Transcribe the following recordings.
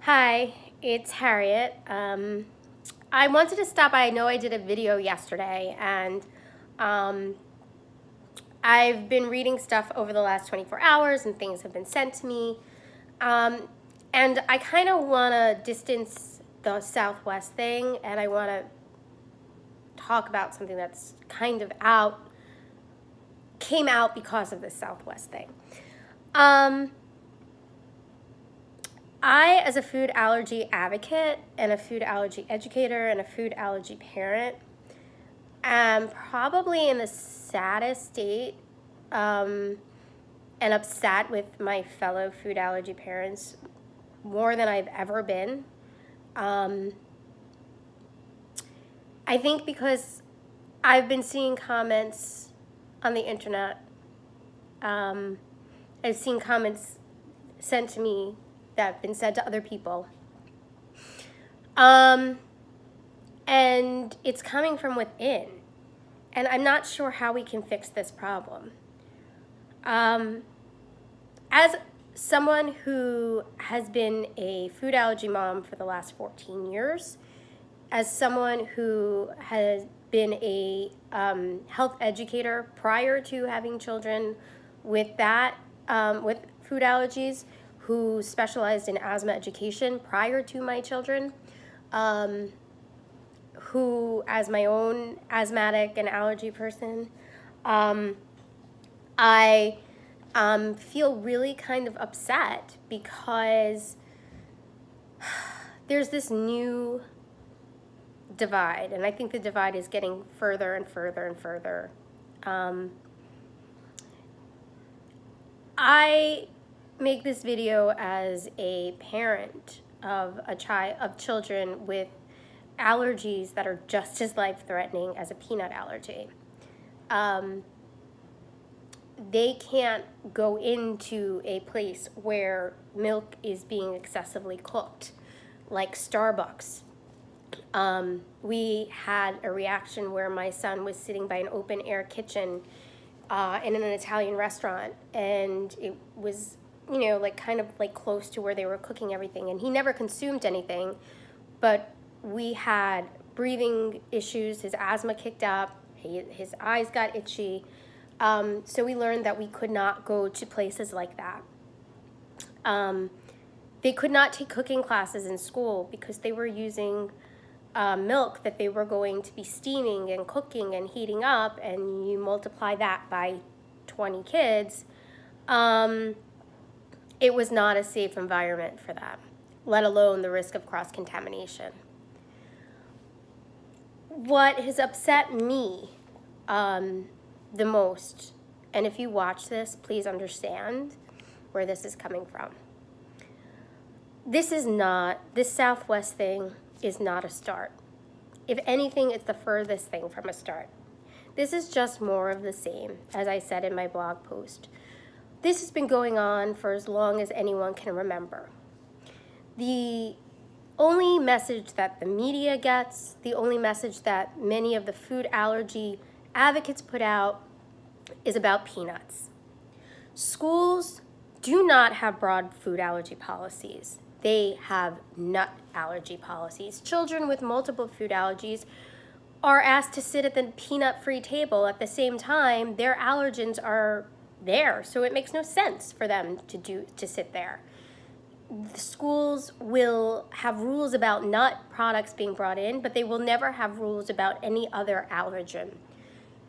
Hi, it's Harriet. I wanted to stop by. I know I did a video yesterday, and um, I've been reading stuff over the last 24 hours, and things have been sent to me. Um, and I kind of want to distance the Southwest thing, and I want to talk about something that's came out because of the Southwest thing. I, as a food allergy advocate and a food allergy educator and a food allergy parent, am probably in the saddest state and upset with my fellow food allergy parents more than I've ever been. I think because I've been seeing comments on the internet. I've seen comments sent to me that have been said to other people. And it's coming from within. And I'm not sure how we can fix this problem. As someone who has been a food allergy mom for the last 14 years, as someone who has been a health educator prior to having children with with food allergies, who specialized in asthma education prior to my children, who, as my own asthmatic and allergy person, I feel really kind of upset because there's this new divide, and I think the divide is getting further and further and further. I make this video as a parent of children with allergies that are just as life-threatening as a peanut allergy. They can't go into a place where milk is being excessively cooked, like Starbucks. We had a reaction where my son was sitting by an open air kitchen in an Italian restaurant, and it was, kind of close to where they were cooking everything, and he never consumed anything, but we had breathing issues. His asthma kicked up, his eyes got itchy, so we learned that we could not go to places like that. They could not take cooking classes in school because they were using milk that they were going to be steaming and cooking and heating up, and you multiply that by 20 kids, it was not a safe environment for them, let alone the risk of cross-contamination. What has upset me the most, and if you watch this, please understand where this is coming from. This Southwest thing is not a start. If anything, it's the furthest thing from a start. This is just more of the same, as I said in my blog post. This has been going on for as long as anyone can remember. The only message that the media gets, the only message that many of the food allergy advocates put out is about peanuts. Schools do not have broad food allergy policies. They have nut allergy policies. Children with multiple food allergies are asked to sit at the peanut-free table at the same time their allergens are there, so it makes no sense for them to sit there. The schools will have rules about nut products being brought in, but they will never have rules about any other allergen.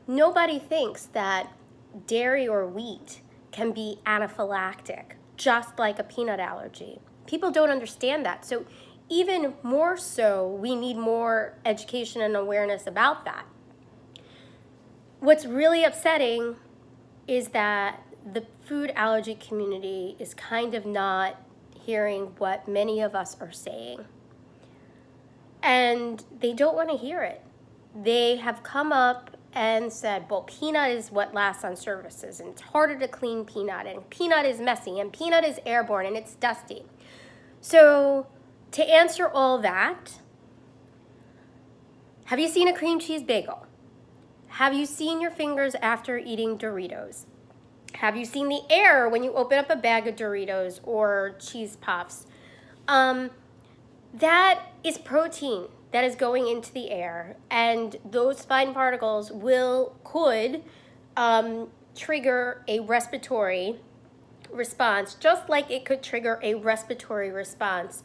Nobody thinks that dairy or wheat can be anaphylactic, just like a peanut allergy. People don't understand that. So even more so, we need more education and awareness about that. What's really upsetting is that the food allergy community is kind of not hearing what many of us are saying. And they don't want to hear it. They have come up and said, well, peanut is what lasts on surfaces, and it's harder to clean peanut, and peanut is messy, and peanut is airborne, and it's dusty. So to answer all that, have you seen a cream cheese bagel? Have you seen your fingers after eating Doritos? Have you seen the air when you open up a bag of Doritos or cheese puffs? that is protein that is going into the air, and those fine particles could trigger a respiratory response, just like it could trigger a respiratory response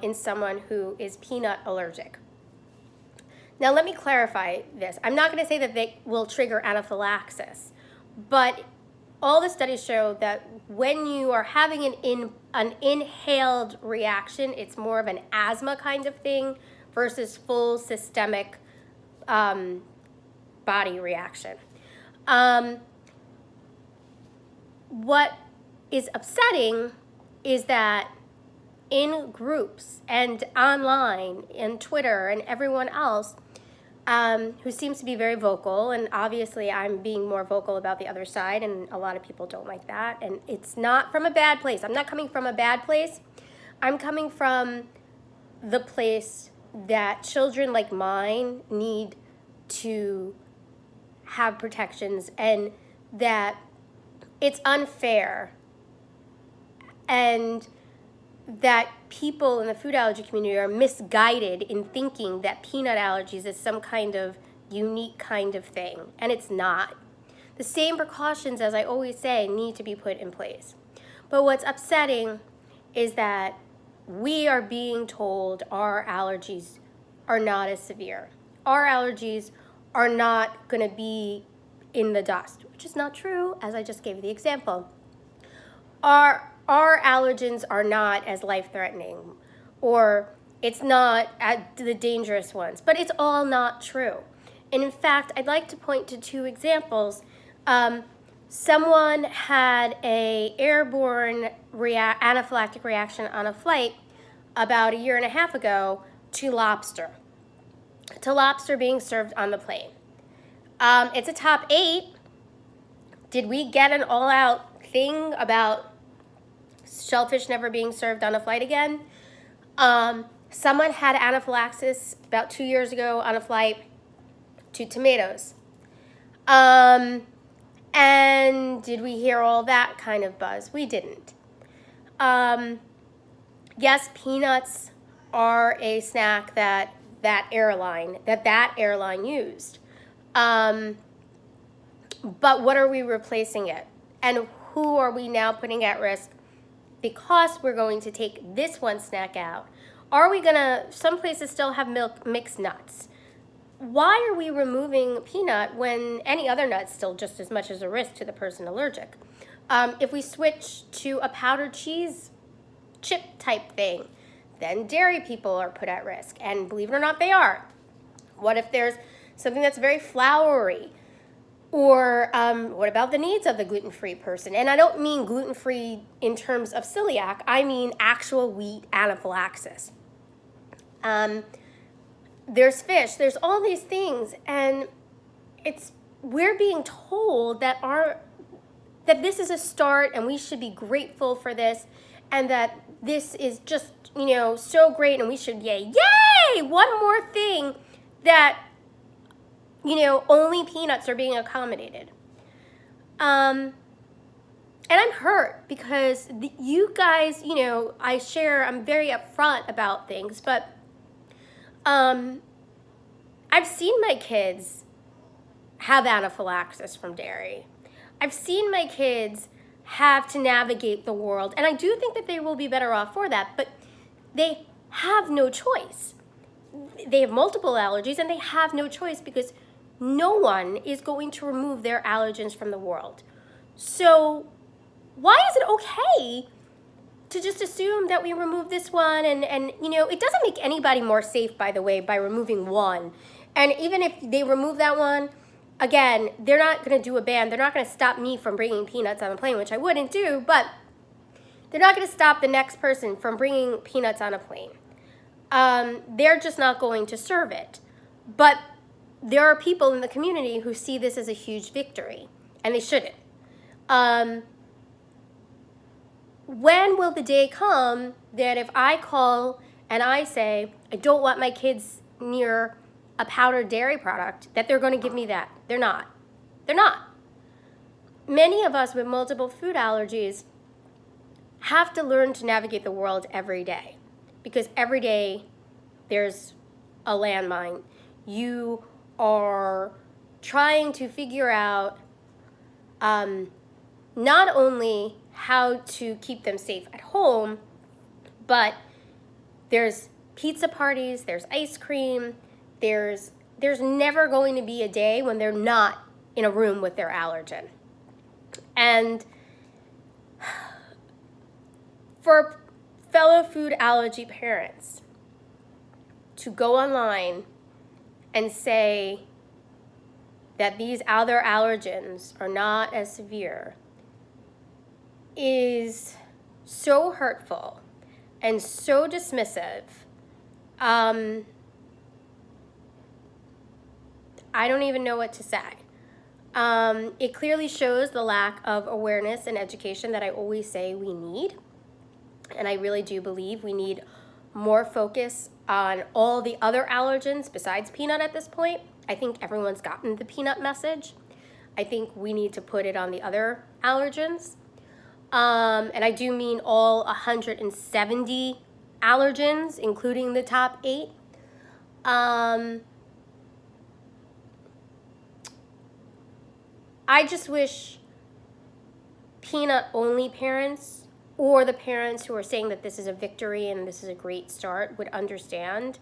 in someone who is peanut allergic. Now, let me clarify this. I'm not going to say that they will trigger anaphylaxis, but all the studies show that when you are having an inhaled reaction, it's more of an asthma kind of thing versus full systemic body reaction. What is upsetting is that in groups and online and Twitter and everyone else who seems to be very vocal, and obviously I'm being more vocal about the other side, and a lot of people don't like that, and it's not from a bad place. I'm not coming from a bad place. I'm coming from the place that children like mine need to have protections, and that it's unfair, and that people in the food allergy community are misguided in thinking that peanut allergies is some kind of unique kind of thing, and it's not. The same precautions, as I always say, need to be put in place. But what's upsetting is that we are being told our allergies are not as severe. Our allergies are not going to be in the dust, which is not true, as I just gave you the example. Our allergens are not as life-threatening, or it's not the dangerous ones, but it's all not true. And in fact, I'd like to point to two examples. Someone had an airborne anaphylactic reaction on a flight about 1.5 years ago to lobster being served on the plane. It's a top 8. Did we get an all-out thing about shellfish never being served on a flight again? Someone had anaphylaxis about 2 years ago on a flight to tomatoes. And did we hear all that kind of buzz? We didn't. Yes, peanuts are a snack that airline used. But what are we replacing it? And who are we now putting at risk because we're going to take this one snack out? Are we gonna, some places still have mixed nuts. Why are we removing peanut when any other nut's still just as much as a risk to the person allergic? If we switch to a powdered cheese chip type thing, then dairy people are put at risk, and believe it or not, they are. What if there's something that's very floury? Or what about the needs of the gluten-free person? And I don't mean gluten-free in terms of celiac, I mean actual wheat anaphylaxis. There's fish, there's all these things, and we're being told that this is a start and we should be grateful for this, and that this is just, so great, and we should yay, one more thing that only peanuts are being accommodated. And I'm hurt because you guys, I'm very upfront about things, but I've seen my kids have anaphylaxis from dairy. I've seen my kids have to navigate the world, and I do think that they will be better off for that, but they have no choice. They have multiple allergies, and they have no choice because no one is going to remove their allergens from the world. So why is it okay to just assume that we remove this one? And it doesn't make anybody more safe, by the way, by removing one. And even if they remove that one, again, they're not going to do a ban. They're not going to stop me from bringing peanuts on the plane, which I wouldn't do, but they're not going to stop the next person from bringing peanuts on a plane. They're just not going to serve it. But there are people in the community who see this as a huge victory, and they shouldn't. When will the day come that if I call and I say, I don't want my kids near a powdered dairy product, that they're going to give me that? They're not. They're not. Many of us with multiple food allergies have to learn to navigate the world every day. because every day there's a landmine. You are trying to figure out not only how to keep them safe at home, but there's pizza parties, there's ice cream, there's never going to be a day when they're not in a room with their allergen. And for fellow food allergy parents to go online and say that these other allergens are not as severe is so hurtful and so dismissive. I don't even know what to say. It clearly shows the lack of awareness and education that I always say we need. And I really do believe we need more focus on all the other allergens besides peanut at this point. I think everyone's gotten the peanut message. I think we need to put it on the other allergens. And I do mean all 170 allergens, including the top 8. I just wish peanut-only parents, or the parents who are saying that this is a victory and this is a great start, would understand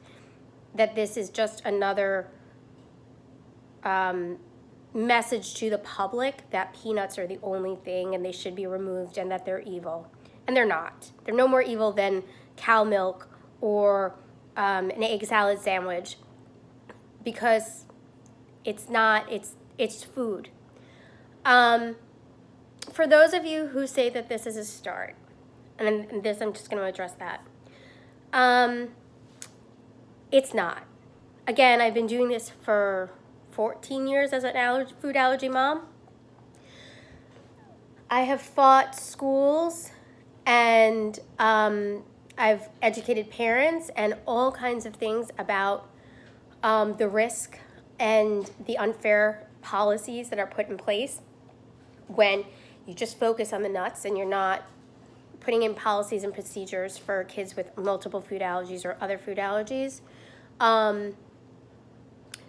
that this is just another message to the public that peanuts are the only thing and they should be removed and that they're evil. And they're not. They're no more evil than cow milk or an egg salad sandwich, because it's not, it's food. For those of you who say that this is a start, and this, I'm just going to address that. It's not. Again, I've been doing this for 14 years as an food allergy mom. I have fought schools, and I've educated parents and all kinds of things about the risk and the unfair policies that are put in place when you just focus on the nuts and you're not putting in policies and procedures for kids with multiple food allergies or other food allergies.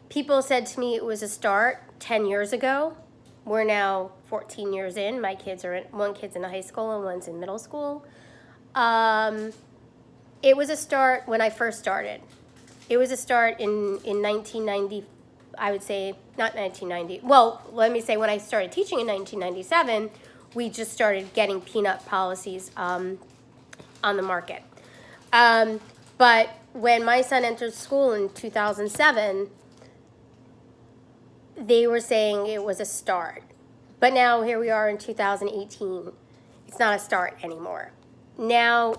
People said to me it was a start 10 years ago. We're now 14 years in. My kids are one kid's in high school and one's in middle school. It was a start when I first started. It was a start in 1990, I would say, not 1990. Well, let me say when I started teaching in 1997, we just started getting peanut policies on the market. But when my son entered school in 2007, they were saying it was a start. But now here we are in 2018. It's not a start anymore. Now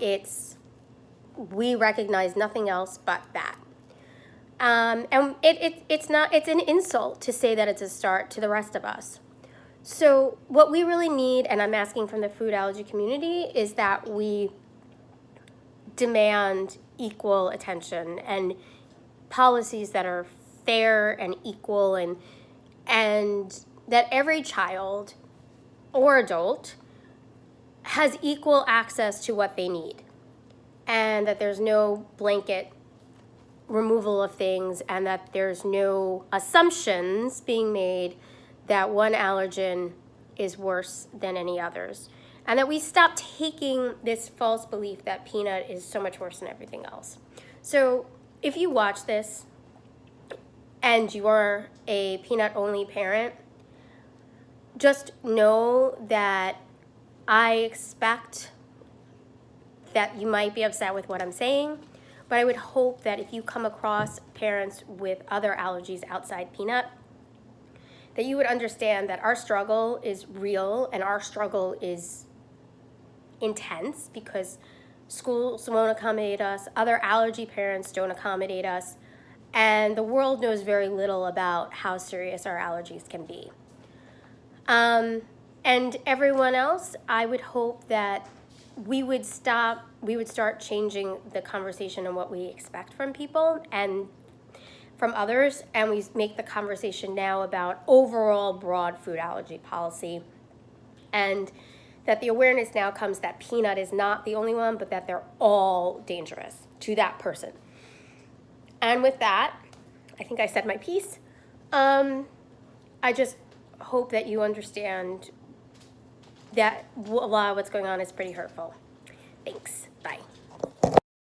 we recognize nothing else but that. And it's an insult to say that it's a start to the rest of us. So what we really need, and I'm asking from the food allergy community, is that we demand equal attention and policies that are fair and equal, and that every child or adult has equal access to what they need, and that there's no blanket removal of things, and that there's no assumptions being made that one allergen is worse than any others. And that we stop taking this false belief that peanut is so much worse than everything else. So if you watch this and you are a peanut-only parent, just know that I expect that you might be upset with what I'm saying, but I would hope that if you come across parents with other allergies outside peanut, that you would understand that our struggle is real and our struggle is intense, because schools won't accommodate us, other allergy parents don't accommodate us, and the world knows very little about how serious our allergies can be. And everyone else, I would hope that we would start changing the conversation on what we expect from people and from others, and we make the conversation now about overall broad food allergy policy, and that the awareness now comes that Peanut is not the only one, but that they're all dangerous to that person. And with that, I think I said my piece. I just hope that you understand that a lot of what's going on is pretty hurtful. Thanks. Bye.